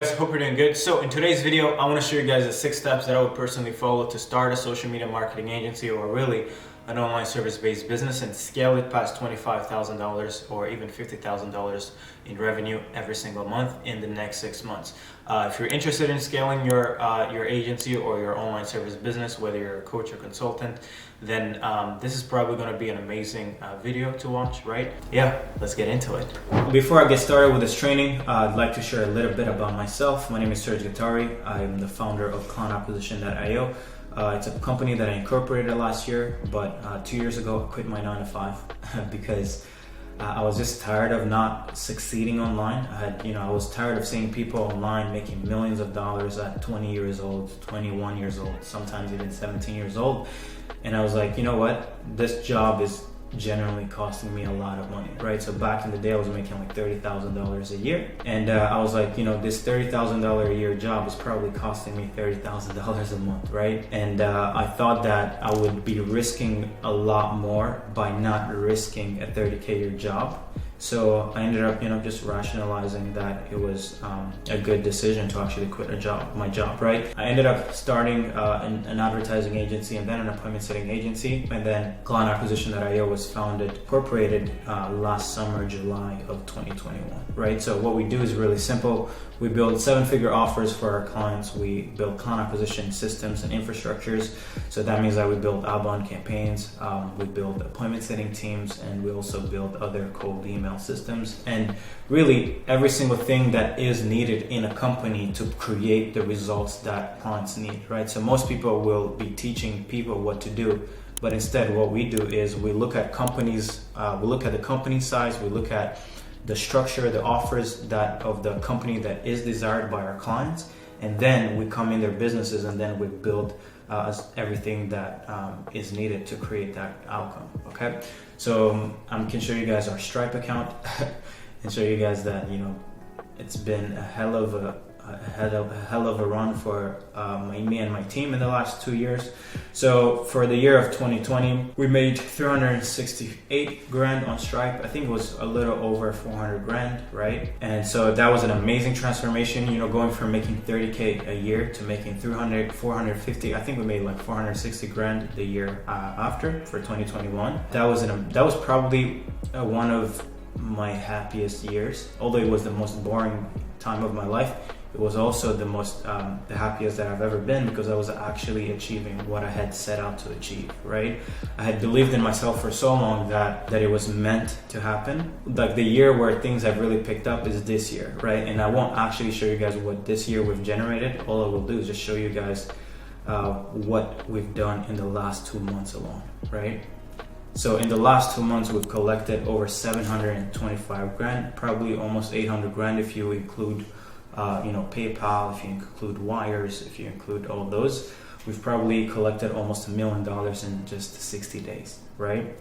Guys, hope you're doing good. So in today's video, I want to show you guys the 6 steps that I would personally follow to start a social media marketing agency, or really an online service-based business, and scale it past $25,000 or even $50,000 in revenue every single month in the next 6 months. If you're interested in scaling your agency or your online service business, whether you're a coach or consultant, then this is probably going to be an amazing video to watch, right? Yeah, let's get into it. Before I get started with this training, I'd like to share a little bit about myself. My name is Serge Gattari. I'm the founder of clientacquisition.io. It's a company that I incorporated last year, but 2 years ago I quit my 9-to-5 because I was just tired of not succeeding online. I was tired of seeing people online making millions of dollars at 20 years old, 21 years old, sometimes even 17 years old. And I was like, you know what? This job is generally costing me a lot of money, right? So back in the day, I was making like $30,000 a year. And I was like, this $30,000 a year job is probably costing me $30,000 a month, right? And I thought that I would be risking a lot more by not risking a 30K a year job. So I ended up, just rationalizing that it was a good decision to actually quit my job, right? I ended up starting an advertising agency and then an appointment setting agency, and then clientacquisition.io was incorporated last summer, July of 2021, right? So what we do is really simple. We build 7-figure offers for our clients. We build client acquisition systems and infrastructures. So that means that we build outbound campaigns, we build appointment setting teams, and we also build other cold email systems, and really every single thing that is needed in a company to create the results that clients need, right? So most people will be teaching people what to do, but instead what we do is we look at companies, we look at the company size, we look at the structure, the offers of the company that is desired by our clients, and then we come in their businesses and then we build everything that is needed to create that outcome. Okay, so I can show you guys our Stripe account and show you guys that it's been a hell of a run for me and my team in the last 2 years. So for the year of 2020, we made 368 grand on Stripe. I think it was a little over 400 grand, right? And so that was an amazing transformation, going from making 30K a year to making 300, 450. I think we made like 460 grand the year after for 2021. That was probably one of my happiest years, although it was the most boring time of my life. It was also the happiest that I've ever been, because I was actually achieving what I had set out to achieve, right? I had believed in myself for so long that it was meant to happen. Like the year where things have really picked up is this year, right? And I won't actually show you guys what this year we've generated. All I will do is just show you guys what we've done in the last 2 months alone, right? So in the last 2 months, we've collected over 725 grand, probably almost 800 grand if you include PayPal, if you include wires, if you include all those. We've probably collected almost $1 million in just 60 days, right?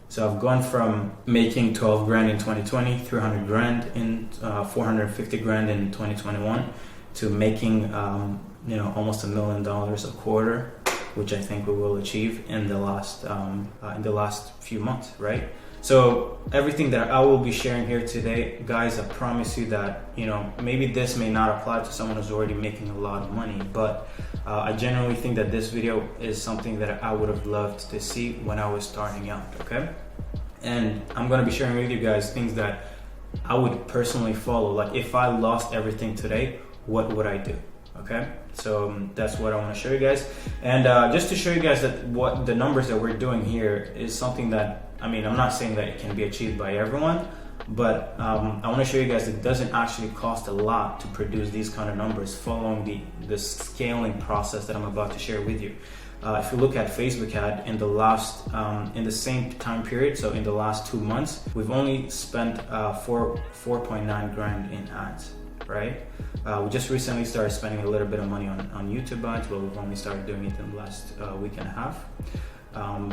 So I've gone from making 12 grand in 2020, 300 grand in 450 grand in 2021, to making almost $1 million a quarter, which I think we will achieve in the last few months, right? So everything that I will be sharing here today, guys, I promise you that, maybe this may not apply to someone who's already making a lot of money, but I genuinely think that this video is something that I would have loved to see when I was starting out, okay? And I'm going to be sharing with you guys things that I would personally follow. Like if I lost everything today, what would I do? Okay, so that's what I want to show you guys. And just to show you guys that what the numbers that we're doing here is something that, I'm not saying that it can be achieved by everyone, but I want to show you guys that it doesn't actually cost a lot to produce these kind of numbers following the scaling process that I'm about to share with you. If you look at Facebook ad in the same time period, so in the last 2 months, we've only spent 4.9 grand in ads, right? We just recently started spending a little bit of money on YouTube ads, but we've only started doing it in the last week and a half.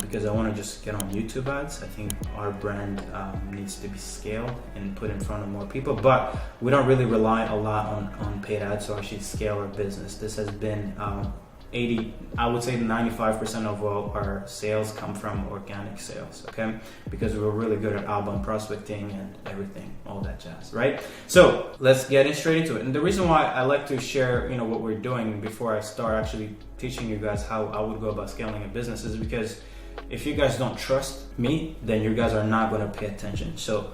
Because I want to just get on YouTube ads. I think our brand needs to be scaled and put in front of more people, but we don't really rely a lot on paid ads to actually scale our business. This has been I would say 95% of all our sales come from organic sales, okay? Because we're really good at outbound prospecting and everything, all that jazz, right? So let's get straight into it. And the reason why I like to share, what we're doing before I start actually teaching you guys how I would go about scaling a business is because if you guys don't trust me, then you guys are not going to pay attention. So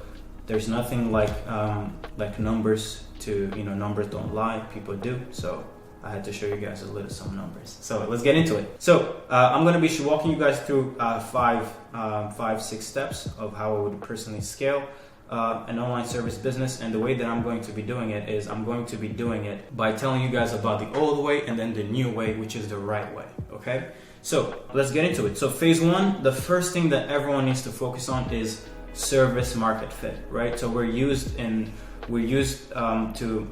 there's nothing like numbers to, numbers don't lie, people do. So I had to show you guys some numbers. So let's get into it. So I'm going to be walking you guys through 6 steps of how I would personally scale an online service business. And the way that I'm going to be doing it is I'm going to be doing it by telling you guys about the old way and then the new way, which is the right way. Okay. So let's get into it. So phase 1, the first thing that everyone needs to focus on is service market fit, right? So we're used to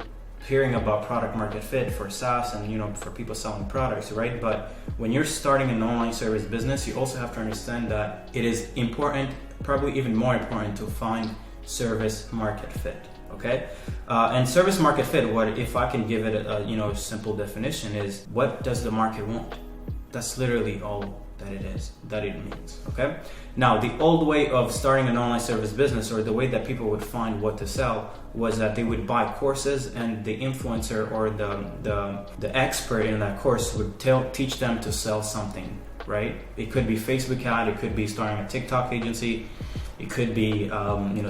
hearing about product market fit for SaaS and for people selling products, right? But when you're starting an online service business, you also have to understand that it is important, probably even more important, to find service market fit. Okay, and service market fit, what if I can give it a simple definition, is what does the market want? That's literally all that it means. Okay, now the old way of starting an online service business, or the way that people would find what to sell, was that they would buy courses and the influencer or the expert in that course would teach them to sell something, right? It could be Facebook ad, it could be starting a TikTok agency, it could be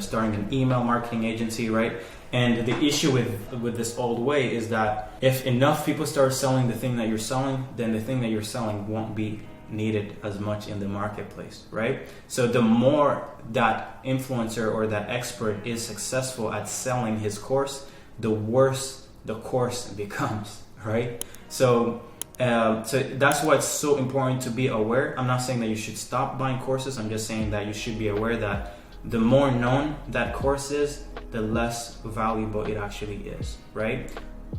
starting an email marketing agency, right? And the issue with this old way is that if enough people start selling the thing that you're selling, then the thing that you're selling won't be needed as much in the marketplace, right? So the more that influencer or that expert is successful at selling his course, the worse the course becomes, right? So that's why it's so important to be aware. I'm not saying that you should stop buying courses. I'm just saying that you should be aware that the more known that course is, the less valuable it actually is, right?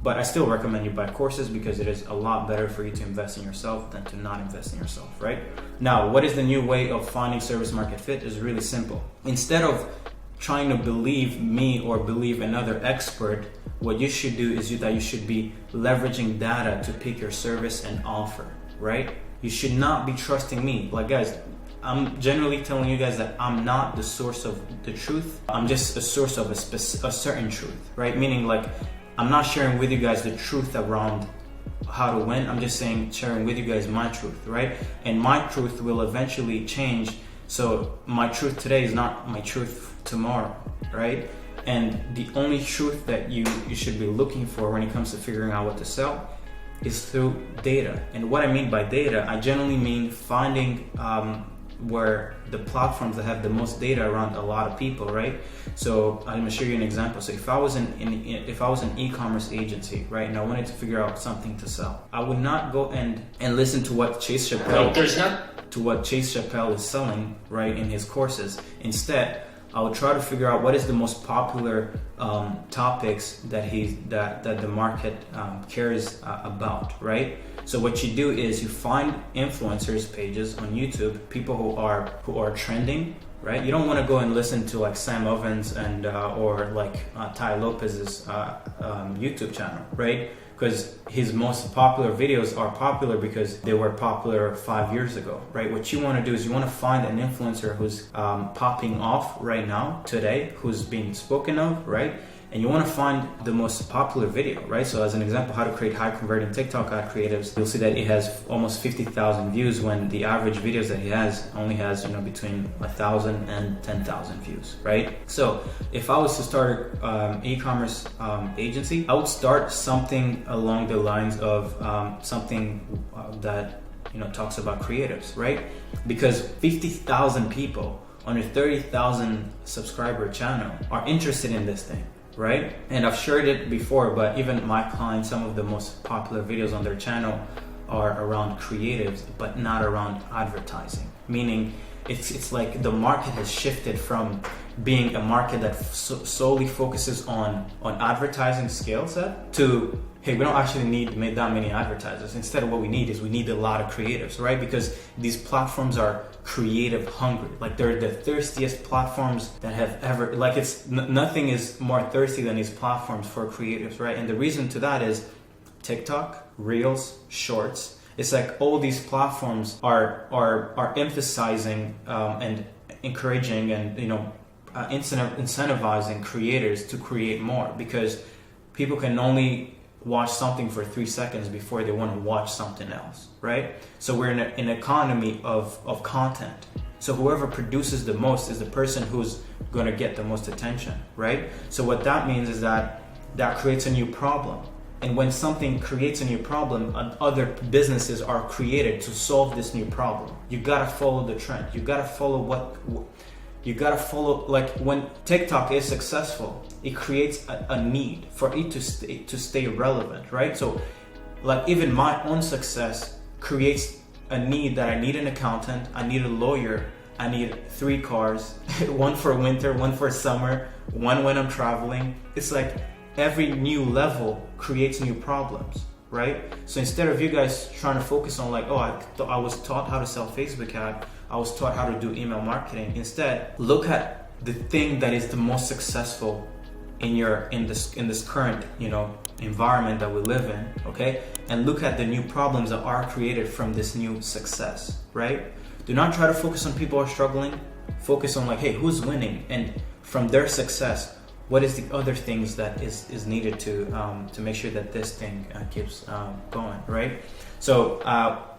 But I still recommend you buy courses because it is a lot better for you to invest in yourself than to not invest in yourself, right? Now, what is the new way of finding service market fit? Is really simple. Instead of trying to believe me or believe another expert, what you should do is that you should be leveraging data to pick your service and offer, right? You should not be trusting me. Like, guys, I'm generally telling you guys that I'm not the source of the truth. I'm just a source of a certain truth, right? Meaning, like, I'm not sharing with you guys the truth around how to win. I'm just sharing with you guys my truth, right? And my truth will eventually change. So my truth today is not my truth tomorrow, right? And the only truth that you should be looking for when it comes to figuring out what to sell is through data. And what I mean by data, I generally mean finding where the platforms that have the most data around a lot of people, right? So I'm gonna show you an example. So if I was an e-commerce agency, right, and I wanted to figure out something to sell, I would not go and listen to what Chase Chappelle is selling, right, in his courses. Instead, I would try to figure out what is the most popular topics that the market cares about, right? So what you do is you find influencers pages on YouTube, people who are trending, right? You don't want to go and listen to like Sam Ovens and or like Ty Lopez's YouTube channel, right? Because his most popular videos are popular because they were popular 5 years ago, right? What you want to do is you want to find an influencer who's popping off right now, today, who's being spoken of, right? And you want to find the most popular video, right? So as an example, how to create high converting TikTok ad creatives, you'll see that it has almost 50,000 views when the average videos that he has only has, between 1,000 and 10,000 views, right? So if I was to start an e-commerce agency, I would start something along the lines of something that, talks about creatives, right? Because 50,000 people on a 30,000 subscriber channel are interested in this thing, right? And I've shared it before, but even my clients, some of the most popular videos on their channel are around creatives, but not around advertising. Meaning it's like the market has shifted from being a market that solely focuses on advertising skill set to, hey, we don't actually need that many advertisers. Instead, what we need is we need a lot of creatives, right? Because these platforms are creative hungry. Like, they're the thirstiest platforms that have ever, like, nothing is more thirsty than these platforms for creatives, right? And the reason to that is TikTok, Reels, Shorts, It's like all these platforms are emphasizing and encouraging and incentivizing creators to create more, because people can only watch something for 3 seconds before they want to watch something else, right? So we're in an economy of content. So whoever produces the most is the person who's going to get the most attention, right? So what that means is that creates a new problem. And when something creates a new problem, other businesses are created to solve this new problem. You gotta follow the trend. You gotta follow like when TikTok is successful, it creates a need for it to stay relevant, right? So like even my own success creates a need that I need an accountant, I need a lawyer, I need 3 cars, one for winter, one for summer, one when I'm traveling. It's like every new level creates new problems, right? So instead of you guys trying to focus on like, oh, I was taught how to sell Facebook ad, I was taught how to do email marketing. Instead, look at the thing that is the most successful in this current environment that we live in, okay? And look at the new problems that are created from this new success, right? Do not try to focus on people who are struggling. Focus on like, hey, who's winning? And from their success, what is the other things that is needed to make sure that this thing keeps going, right? So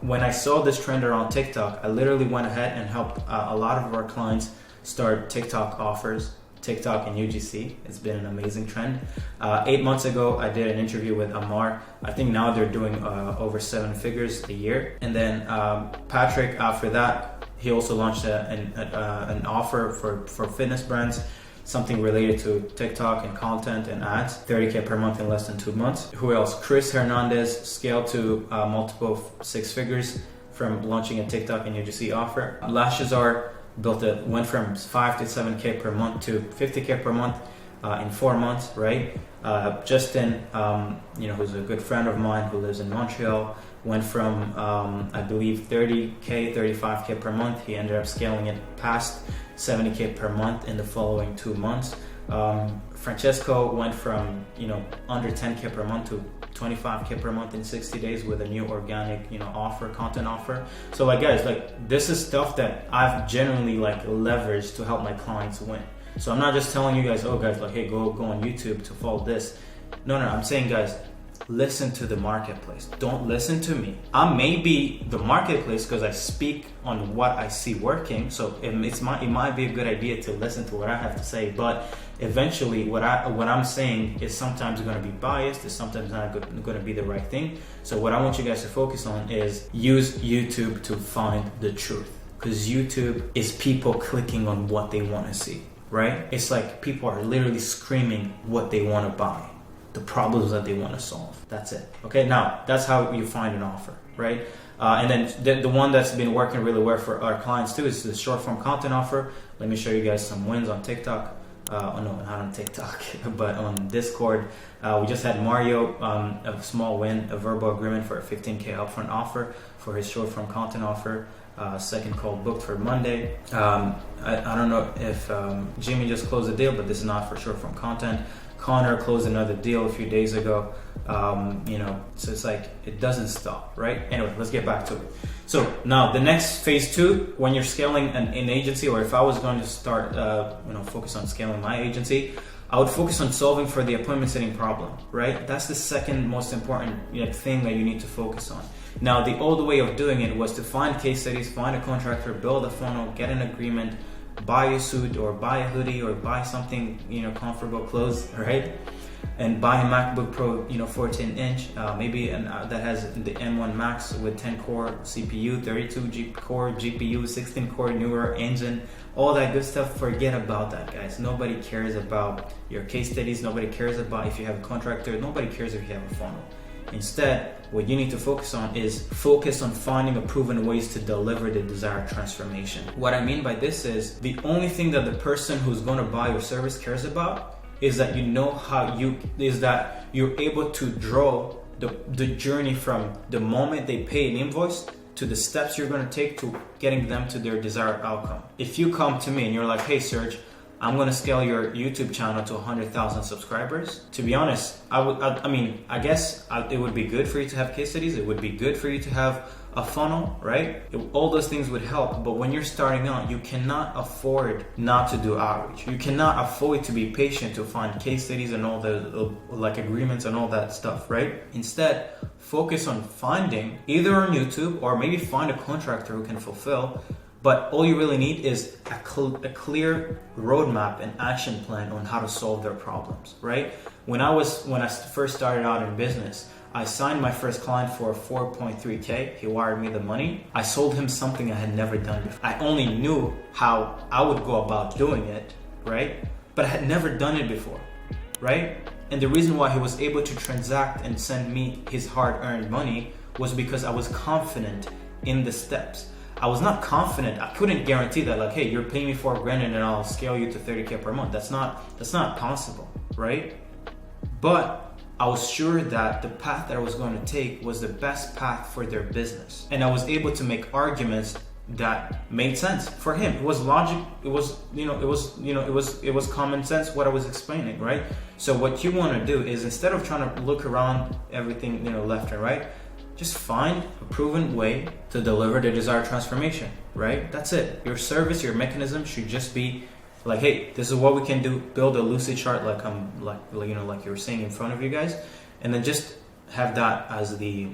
when I saw this trend around TikTok, I literally went ahead and helped a lot of our clients start TikTok offers, TikTok and UGC. It's been an amazing trend. 8 months ago, I did an interview with Amar. I think now they're doing over 7 figures a year. And then Patrick, after that, he also launched an offer for fitness brands, something related to TikTok and content and ads, 30K per month in less than 2 months. Who else? Chris Hernandez scaled to multiple 6 figures from launching a TikTok and UGC offer. Lashazar went from 5 to 7K per month to 50K per month in 4 months, right? Justin, who's a good friend of mine who lives in Montreal, went from I believe 30K, 35K per month. He ended up scaling it past 70K per month in the following 2 months. Francesco went from under 10K per month to 25K per month in 60 days with a new organic content offer. So like guys, like this is stuff that I've genuinely like leveraged to help my clients win. So I'm not just telling you guys, oh guys, like hey, go on YouTube to follow this. No, I'm saying guys, listen to the marketplace. Don't listen to me. I may be the marketplace because I speak on what I see working. So it might be a good idea to listen to what I have to say. But eventually, what I'm saying is sometimes going to be biased. It's sometimes not going to be the right thing. So what I want you guys to focus on is use YouTube to find the truth. Because YouTube is people clicking on what they want to see, right? It's like people are literally screaming what they want to buy, the problems that they want to solve. That's it. Okay, now that's how you find an offer, right? And then the one that's been working really well for our clients too is the short form content offer. Let me show you guys some wins on TikTok. No, not on TikTok, but on Discord. We just had Mario, a small win, a verbal agreement for a 15K upfront offer for his short form content offer. Second call booked for Monday. I don't know if Jimmy just closed a deal, but this is not for short form content. Connor closed another deal a few days ago. So it's like it doesn't stop, right? Anyway, let's get back to it. So now the next phase 2, when you're scaling an agency, or if I was going to start focus on scaling my agency, I would focus on solving for the appointment setting problem, right? That's the second most important thing that you need to focus on. Now the old way of doing it was to find case studies, find a contractor, build a funnel, get an agreement, buy a suit or buy a hoodie or buy something comfortable clothes, right? And buy a MacBook Pro 14-inch, maybe that has the M1 Max with 10 core CPU, 32 core GPU, 16 core newer engine, all that good stuff. Forget about that, guys. Nobody cares about your case studies. Nobody cares about if you have a contractor. Nobody cares if you have a funnel. Instead, what you need to focus on is finding a proven ways to deliver the desired transformation. What I mean by this is the only thing that the person who's going to buy your service cares about is that you're able to draw the journey from the moment they pay an invoice to the steps you're going to take to getting them to their desired outcome. If you come to me and you're like, hey Serge, I'm gonna scale your YouTube channel to 100,000 subscribers. To be honest, I guess it would be good for you to have case studies. It would be good for you to have a funnel, right? All those things would help. But when you're starting out, you cannot afford not to do outreach. You cannot afford to be patient to find case studies and all the like agreements and all that stuff, right? Instead, focus on finding either on YouTube or maybe find a contractor who can fulfill. But all you really need is a clear roadmap and action plan on how to solve their problems, right? When I first started out in business, I signed my first client for 4.3K. He wired me the money. I sold him something I had never done before. I only knew how I would go about doing it, right? But I had never done it before, right? And the reason why he was able to transact and send me his hard-earned money was because I was confident in the steps. I was not confident. I couldn't guarantee that, like, hey, you're paying me $4,000 and I'll scale you to 30K per month. That's not possible, right? But I was sure that the path that I was going to take was the best path for their business. And I was able to make arguments that made sense for him. It was logic. It was common sense what I was explaining, right? So what you want to do is, instead of trying to look around everything, left and right, just find a proven way to deliver the desired transformation, right? That's it. Your service, your mechanism should just be like, hey, this is what we can do. Build a lucid chart like you were saying in front of you guys, and then just have that as the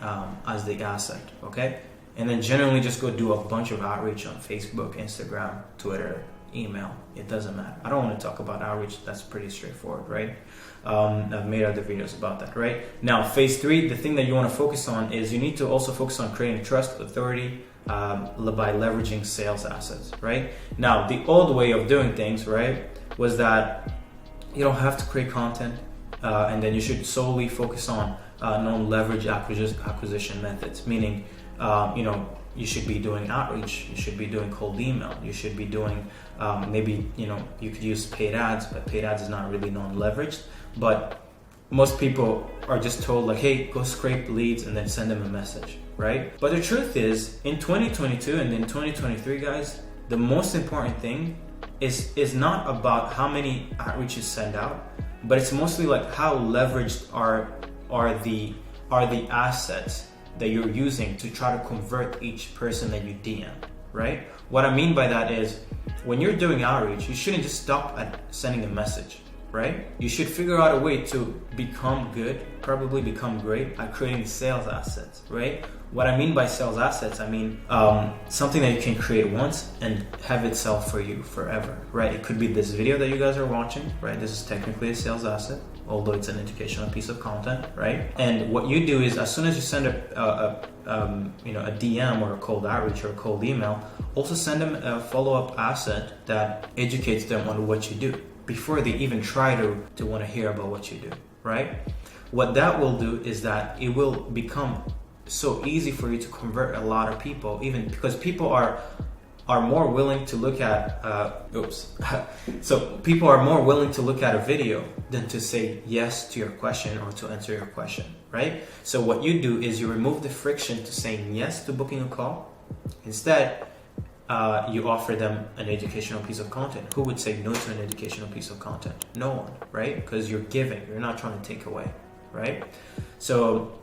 asset, okay? And then generally just go do a bunch of outreach on Facebook, Instagram, Twitter, email. It doesn't matter. I don't want to talk about outreach. That's pretty straightforward, right? I've made other videos about that, right? Now, phase 3, the thing that you want to focus on is you need to also focus on creating trust, authority, by leveraging sales assets, right? Now, the old way of doing things, right, was that you don't have to create content, and then you should solely focus on non-leverage acquisition methods, meaning, you should be doing outreach, you should be doing cold email, you should be doing, maybe, you could use paid ads, but paid ads is not really non-leveraged. But most people are just told, like, hey, go scrape leads and then send them a message, right? But the truth is, in 2022 and in 2023, guys, the most important thing is not about how many outreach you send out, but it's mostly like how leveraged are the assets that you're using to try to convert each person that you DM, right? What I mean by that is, when you're doing outreach, you shouldn't just stop at sending a message, right? You should figure out a way to become good, probably become great at creating sales assets, right? What I mean by sales assets, I mean something that you can create once and have it sell for you forever, right? It could be this video that you guys are watching, right? This is technically a sales asset, although it's an educational piece of content, right? And what you do is, as soon as you send a DM or a cold outreach or a cold email, also send them a follow-up asset that educates them on what you do before they even try to want to hear about what you do, right? What that will do is that it will become so easy for you to convert a lot of people, even because people are more willing to look at so people are more willing to look at a video than to say yes to your question or to answer your question, right? So what you do is you remove the friction to saying yes to booking a call. Instead, you offer them an educational piece of content. Who would say no to an educational piece of content? No one, right? Because you're giving, you're not trying to take away, right? So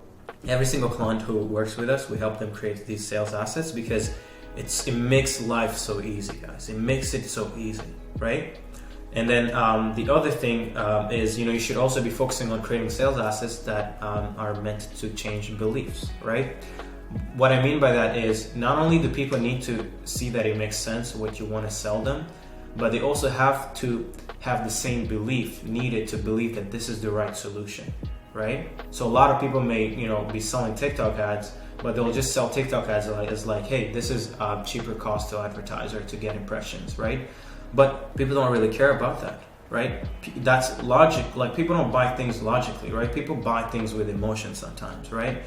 every single client who works with us, we help them create these sales assets because it makes life so easy, guys. It makes it so easy, right? And then the other thing is, you should also be focusing on creating sales assets that are meant to change beliefs, right? What I mean by that is, not only do people need to see that it makes sense what you want to sell them, but they also have to have the same belief needed to believe that this is the right solution, right? So a lot of people may, be selling TikTok ads, but they'll just sell TikTok ads as like, hey, this is a cheaper cost to advertise or to get impressions, right? But people don't really care about that, right? That's logic. Like, people don't buy things logically, right? People buy things with emotion sometimes, right?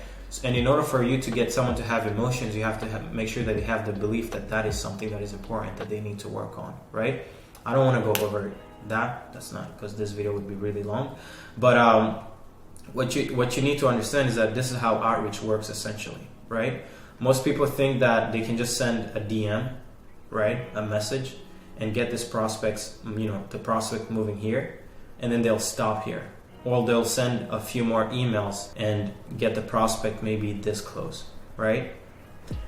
And in order for you to get someone to have emotions, you have to make sure that they have the belief that that is something that is important, that they need to work on, right? I don't want to go over that. That's not, because this video would be really long. But what you need to understand is that this is how outreach works essentially, right? Most people think that they can just send a DM, right? A message, and get this prospects, the prospect moving here, and then they'll stop here. Or they'll send a few more emails and get the prospect maybe this close, right?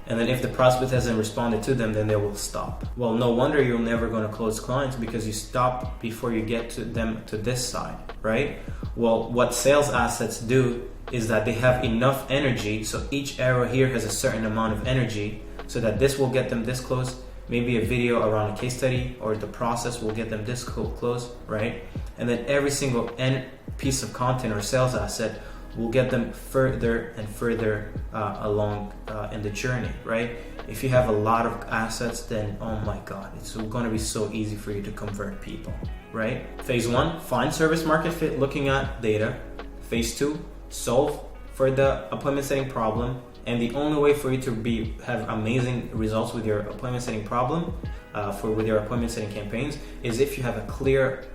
And then if the prospect hasn't responded to them, then they will stop. Well, no wonder you're never going to close clients, because you stop before you get to them to this side, right? Well, what sales assets do is that they have enough energy, so each arrow here has a certain amount of energy, so that this will get them this close. Maybe a video around a case study or the process will get them this close, right? And then every single piece of content or sales asset will get them further and further along in the journey, right? If you have a lot of assets, then oh my God, it's going to be so easy for you to convert people, right? Phase 1, find service market fit, looking at data. Phase 2, solve for the appointment setting problem. And the only way for you to have amazing results with your appointment setting problem, with your appointment setting campaigns, is if you have a clear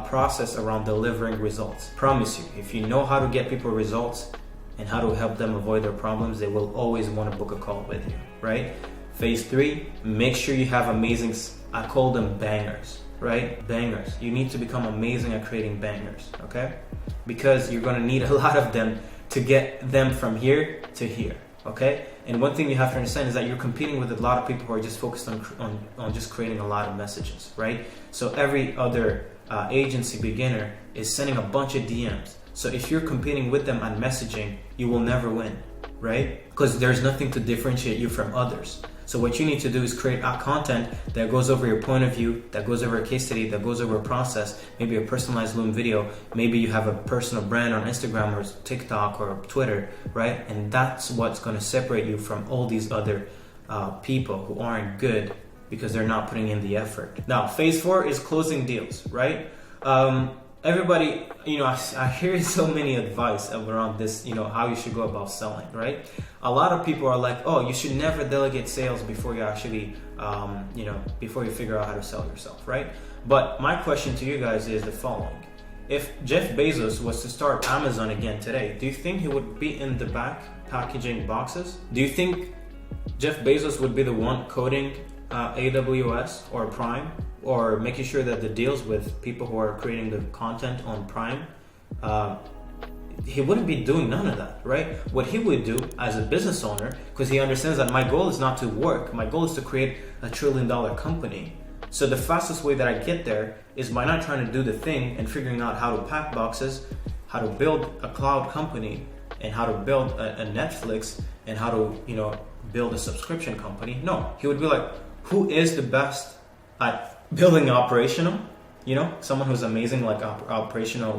process around delivering results. Promise you, if you know how to get people results and how to help them avoid their problems, they will always want to book a call with you, right? Phase 3, make sure you have amazing, I call them bangers, right? Bangers. You need to become amazing at creating bangers, okay? Because you're going to need a lot of them to get them from here to here. Okay, and one thing you have to understand is that you're competing with a lot of people who are just focused on just creating a lot of messages, right? So every other agency beginner is sending a bunch of DMs. So if you're competing with them on messaging, you will never win, right? Because there's nothing to differentiate you from others. So what you need to do is create content that goes over your point of view, that goes over a case study, that goes over a process, maybe a personalized Loom video. Maybe you have a personal brand on Instagram or TikTok or Twitter, right? And that's what's going to separate you from all these other people who aren't good because they're not putting in the effort. Now, phase 4 is closing deals, right? Everybody, I hear so many advice around this, how you should go about selling, right? A lot of people are like, oh, you should never delegate sales before you actually, before you figure out how to sell yourself, right? But my question to you guys is the following. If Jeff Bezos was to start Amazon again today, do you think he would be in the back packaging boxes? Do you think Jeff Bezos would be the one coding AWS or Prime, or making sure that the deals with people who are creating the content on Prime? He wouldn't be doing none of that, right? What he would do as a business owner, because he understands that my goal is not to work, my goal is to create $1 trillion company. So the fastest way that I get there is by not trying to do the thing and figuring out how to pack boxes, how to build a cloud company, and how to build a Netflix, and how to build a subscription company. No, he would be like, who is the best at building operational? Someone who's amazing like operational,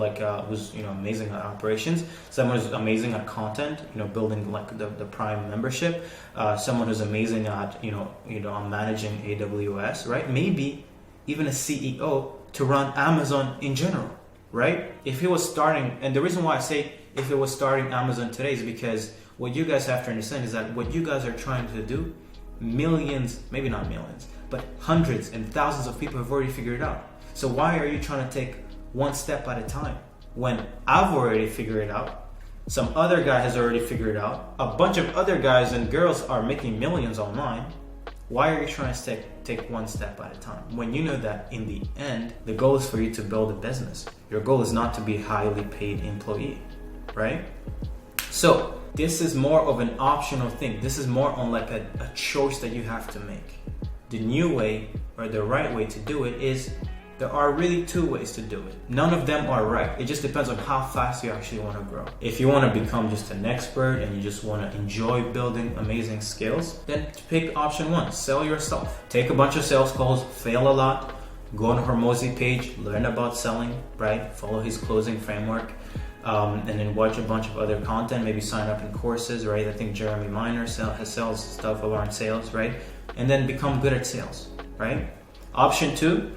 who's amazing at operations. Someone who's amazing at content, building like the Prime membership. Someone who's amazing at on managing AWS, right? Maybe even a CEO to run Amazon in general, right? If he was starting, and the reason why I say if he was starting Amazon today is because what you guys have to understand is that what you guys are trying to do, millions, maybe not millions, but hundreds and thousands of people have already figured it out. So why are you trying to take one step at a time? When I've already figured it out, some other guy has already figured it out, a bunch of other guys and girls are making millions online. Why are you trying to take one step at a time? When you know that in the end, the goal is for you to build a business. Your goal is not to be a highly paid employee, right? So this is more of an optional thing. This is more on like a choice that you have to make. The new way or the right way to do it is, there are really two ways to do it. None of them are right. It just depends on how fast you actually want to grow. If you want to become just an expert and you just want to enjoy building amazing skills, then pick option 1, sell yourself. Take a bunch of sales calls, fail a lot, go on Hormozi page, learn about selling, right? Follow his closing framework, and then watch a bunch of other content, maybe sign up in courses, right? I think Jeremy Miner sells stuff around sales, right? And then become good at sales, right? Option 2,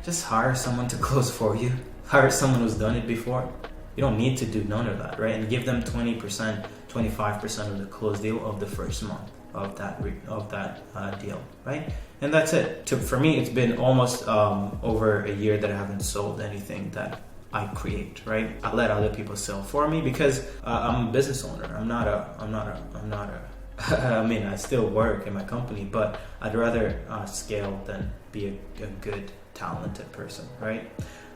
just hire someone to close for you. Hire someone who's done it before. You don't need to do none of that, right? And give them 20%, 25% of the close deal of the first month of that deal, right? And that's it. For me, it's been almost over a year that I haven't sold anything that I create, right? I let other people sell for me because I'm a business owner. I'm not a I mean, I still work in my company, but I'd rather scale than be a good, talented person, right?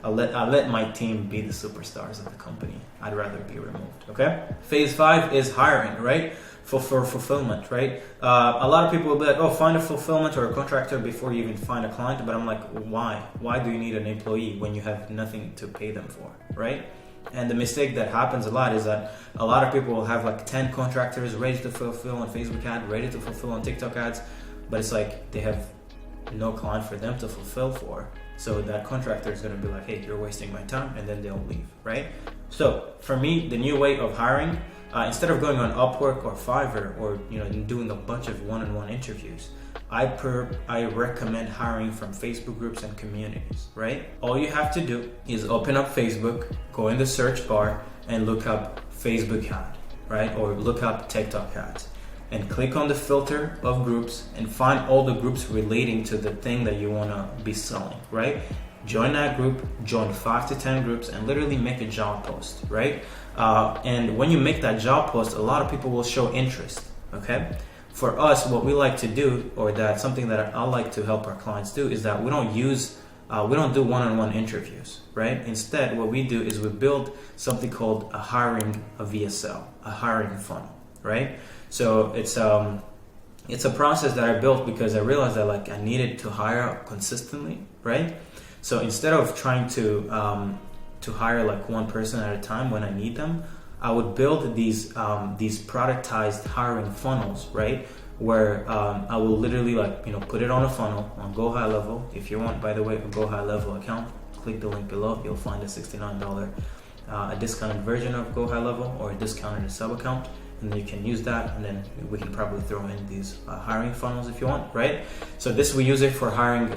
I let my team be the superstars of the company. I'd rather be removed. Okay. Phase 5 is hiring, right? For fulfillment, right? A lot of people will be like, oh, find a fulfillment or a contractor before you even find a client. But I'm like, why? Why do you need an employee when you have nothing to pay them for, right? And the mistake that happens a lot is that a lot of people will have like 10 contractors ready to fulfill on Facebook ads, ready to fulfill on TikTok ads, but it's like they have no client for them to fulfill for. So that contractor is going to be like, hey, you're wasting my time, and then they'll leave, right? So for me, the new way of hiring, instead of going on Upwork or Fiverr or doing a bunch of one-on-one interviews, I recommend hiring from Facebook groups and communities, right? All you have to do is open up Facebook, go in the search bar and look up Facebook ad, right? Or look up TikTok ads and click on the filter of groups and find all the groups relating to the thing that you want to be selling, right? Join that group, join 5 to 10 groups and literally make a job post, right? And when you make that job post, a lot of people will show interest, okay? For us, what we like to do, or that's something that I like to help our clients do, is that we don't do one-on-one interviews, right? Instead, what we do is we build something called a VSL, a hiring funnel, right? So it's a process that I built because I realized that like I needed to hire consistently, right? So instead of trying to hire like one person at a time when I need them, I would build these productized hiring funnels, right? Where I will literally put it on a funnel on Go High Level. If you want, by the way, a Go High Level account, click the link below. You'll find a $69 a discounted version of Go High Level or a discounted sub account, and then you can use that, and then we can probably throw in these hiring funnels if you want, right? So we use it for hiring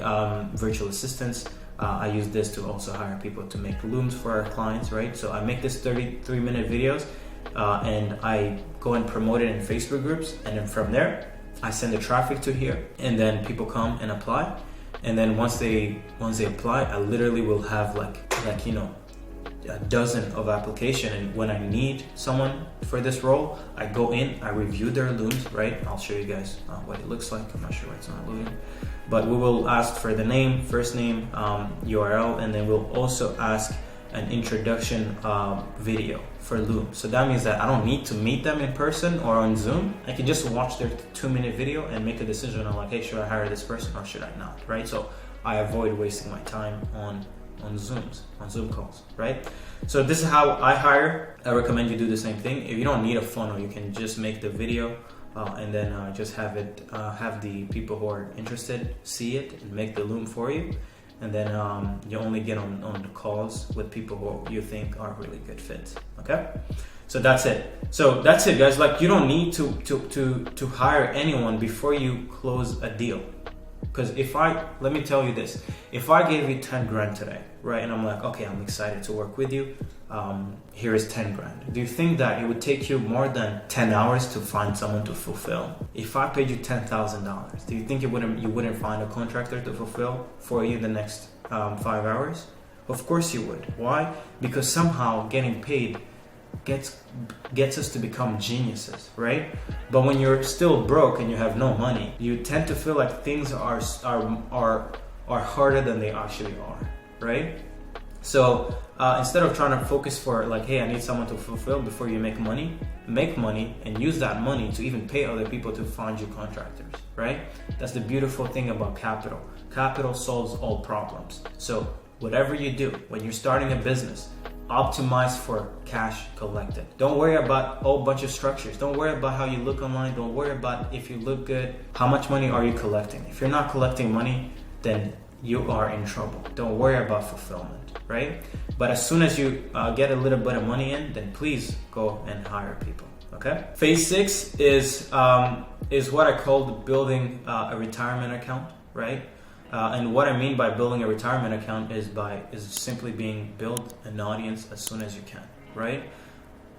virtual assistants. I use this to also hire people to make looms for our clients, right? So I make this 33-minute videos and I go and promote it in Facebook groups, and then from there I send the traffic to here, and then people come and apply, and then once they apply, I literally will have a dozen of application, and when I need someone for this role, I go in, I review their looms, right? I'll show you guys what it looks like. I'm not sure why it's not loading, but we will ask for the name, first name, URL, and then we'll also ask an introduction video for loom. So that means that I don't need to meet them in person or on Zoom. I can just watch their 2-minute video and make a decision on like, hey, should I hire this person or should I not, right? So I avoid wasting my time on Zoom calls, right? So this is how I hire. I recommend you do the same thing. If you don't need a funnel, you can just make the video and then just have the people who are interested see it and make the loom for you, and then you only get on the calls with people who you think are really good fits. Okay, so that's it. Guys. Like, you don't need to hire anyone before you close a deal. Because let me tell you this, if I gave you 10 grand today, right, and I'm like, okay, I'm excited to work with you, here is 10 grand. Do you think that it would take you more than 10 hours to find someone to fulfill? If I paid you $10,000, do you think you wouldn't find a contractor to fulfill for you in the next 5 hours? Of course you would. Why? Because somehow getting paid gets us to become geniuses, right? But when you're still broke and you have no money, you tend to feel like things are harder than they actually are, right? So instead of trying to focus for like, hey, I need someone to fulfill before you make money and use that money to even pay other people to find you contractors, right? That's the beautiful thing about capital. Capital solves all problems. So whatever you do when you're starting a business, optimize for cash collected. Don't worry about a whole bunch of structures. Don't worry about how you look online. Don't worry about if you look good. How much money are you collecting? If you're not collecting money, then you are in trouble. Don't worry about fulfillment, right? But as soon as you get a little bit of money in, then please go and hire people. Okay. Phase 6 is what I call building a retirement account, right? And what I mean by building a retirement account is simply build an audience as soon as you can, right?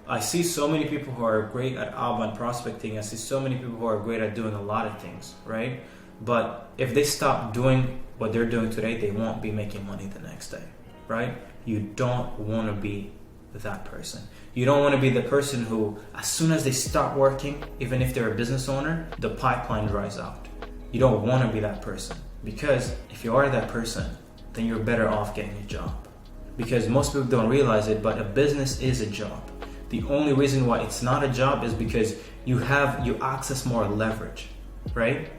I see so many people who are great at outbound prospecting. I see so many people who are great at doing a lot of things, right? But if they stop doing what they're doing today, they won't be making money the next day, right? You don't want to be that person. You don't want to be the person who, as soon as they stop working, even if they're a business owner, the pipeline dries out. You don't want to be that person, because if you are that person, then you're better off getting a job. Because most people don't realize it, but a business is a job. The only reason why it's not a job is because you access more leverage, right?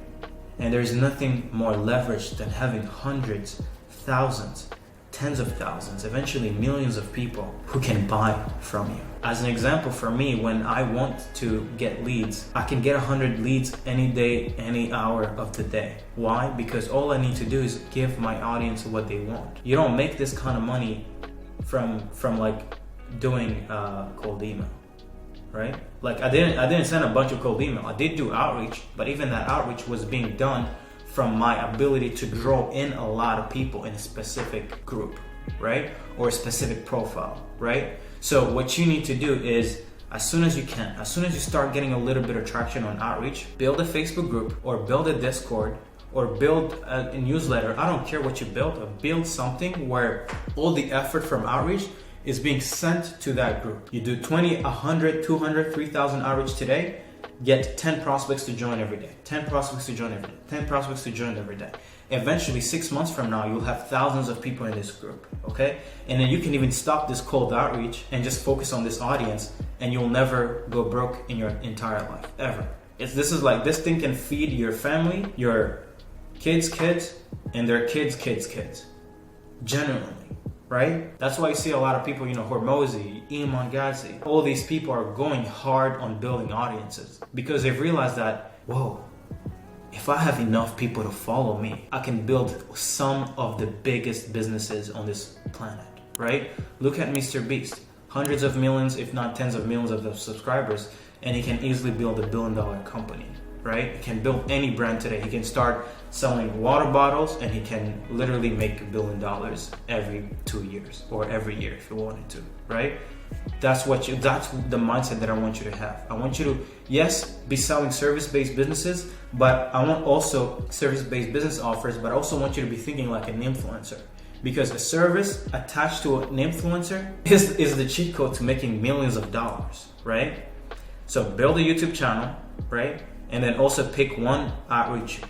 And there's nothing more leverage than having hundreds, thousands, tens of thousands, eventually millions of people who can buy from you. As an example, for me, when I want to get leads, I can get 100 leads any day, any hour of the day. Why? Because all I need to do is give my audience what they want. You don't make this kind of money from like doing cold email, right? Like I didn't send a bunch of cold email. I did do outreach, but even that outreach was being done from my ability to draw in a lot of people in a specific group, right? Or a specific profile, right? So what you need to do is, as soon as you can, as soon as you start getting a little bit of traction on outreach, build a Facebook group or build a Discord or build a newsletter. I don't care what you build, or build something where all the effort from outreach is being sent to that group. You do 20, 100, 200, 3,000 outreach today, get 10 prospects to join every day, 10 prospects to join every day, 10 prospects to join every day. Eventually, 6 months from now, you'll have thousands of people in this group, okay? And then you can even stop this cold outreach and just focus on this audience, and you'll never go broke in your entire life, ever. This thing can feed your family, your kids, and their kids. Genuinely. Right? That's why you see a lot of people, Hormozy, Iman Ghazi, all these people are going hard on building audiences because they've realized that, whoa, if I have enough people to follow me, I can build some of the biggest businesses on this planet, right? Look at Mr. Beast, hundreds of millions, if not tens of millions of subscribers, and he can easily build $1 billion company, right? He can build any brand today. He can start selling water bottles and he can literally make $1 billion every 2 years or every year if you wanted to, right? That's the mindset that I want you to have. I want you to, yes, be selling service-based businesses, but I want also service-based business offers, but I also want you to be thinking like an influencer, because a service attached to an influencer is the cheat code to making millions of dollars, right? So build a YouTube channel, right? And then also pick one outreach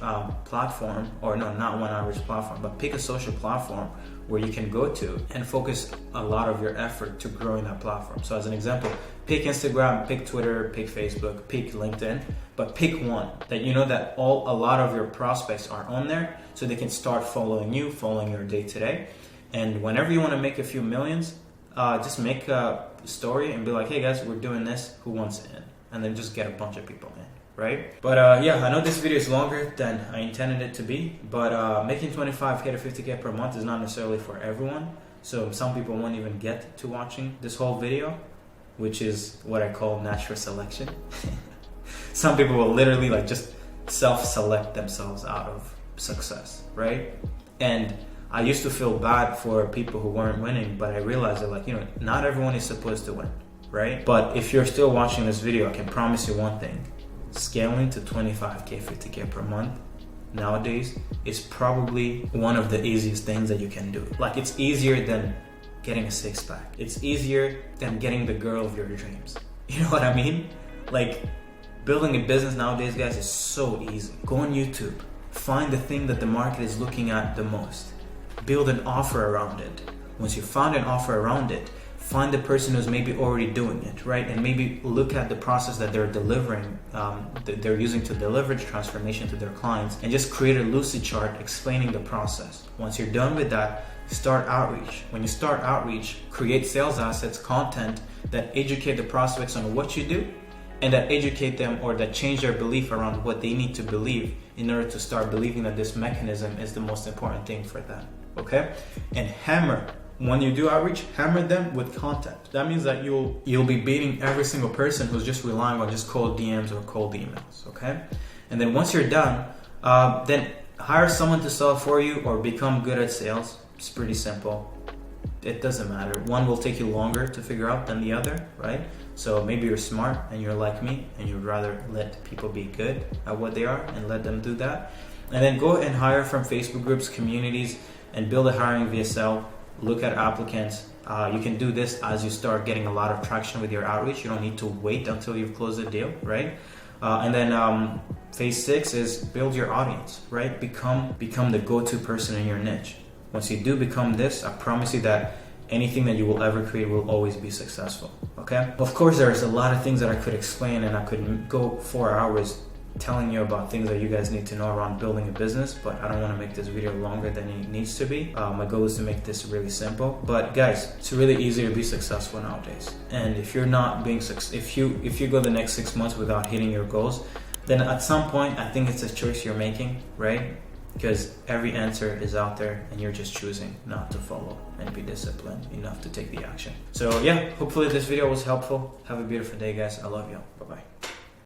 platform, or no, not one outreach platform, but pick a social platform where you can go to and focus a lot of your effort to growing that platform. So as an example, pick Instagram, pick Twitter, pick Facebook, pick LinkedIn, but pick one that you know that a lot of your prospects are on there, so they can start following you, following your day-to-day. And whenever you want to make a few millions, just make a story and be like, hey guys, we're doing this, who wants in? And then just get a bunch of people in. Right? But yeah, I know this video is longer than I intended it to be, but making 25K to 50K per month is not necessarily for everyone. So some people won't even get to watching this whole video, which is what I call natural selection. Some people will literally like just self-select themselves out of success, right? And I used to feel bad for people who weren't winning, but I realized that like, not everyone is supposed to win, right? But if you're still watching this video, I can promise you one thing. Scaling to 25K, 50K per month nowadays is probably one of the easiest things that you can do. Like, it's easier than getting a six-pack. It's easier than getting the girl of your dreams. You know what I mean? Like, building a business nowadays, guys, is so easy. Go on YouTube, find the thing that the market is looking at the most. Build an offer around it. Once you found an offer around it, find the person who's maybe already doing it, right? And maybe look at the process that they're delivering, that they're using to deliver transformation to their clients, and just create a lucid chart explaining the process. Once you're done with that, start outreach. When you start outreach, create sales assets, content that educate the prospects on what you do, and that educate them or that change their belief around what they need to believe in order to start believing that this mechanism is the most important thing for them, okay? And when you do outreach, hammer them with content. That means that you'll be beating every single person who's just relying on just cold DMs or cold emails, okay? And then once you're done, then hire someone to sell for you or become good at sales. It's pretty simple. It doesn't matter. One will take you longer to figure out than the other, right? So maybe you're smart and you're like me and you'd rather let people be good at what they are and let them do that. And then go and hire from Facebook groups, communities, and build a hiring VSL. Look at applicants You can do this as you start getting a lot of traction with your outreach. You don't need to wait until you've closed the deal, right? And then phase 6 is build your audience, right? Become the go-to person in your niche. Once you do become this, I promise you that anything that you will ever create will always be successful, okay? Of course, there's a lot of things that I could explain, and I could go 4 hours telling you about things that you guys need to know around building a business, but I don't want to make this video longer than it needs to be. My goal is to make this really simple. But guys, it's really easy to be successful nowadays. And if you're not being if you go the next 6 months without hitting your goals, then at some point I think it's a choice you're making, right? Because every answer is out there and you're just choosing not to follow and be disciplined enough to take the action. So yeah, hopefully this video was helpful. Have a beautiful day, guys. I love you. Bye-bye.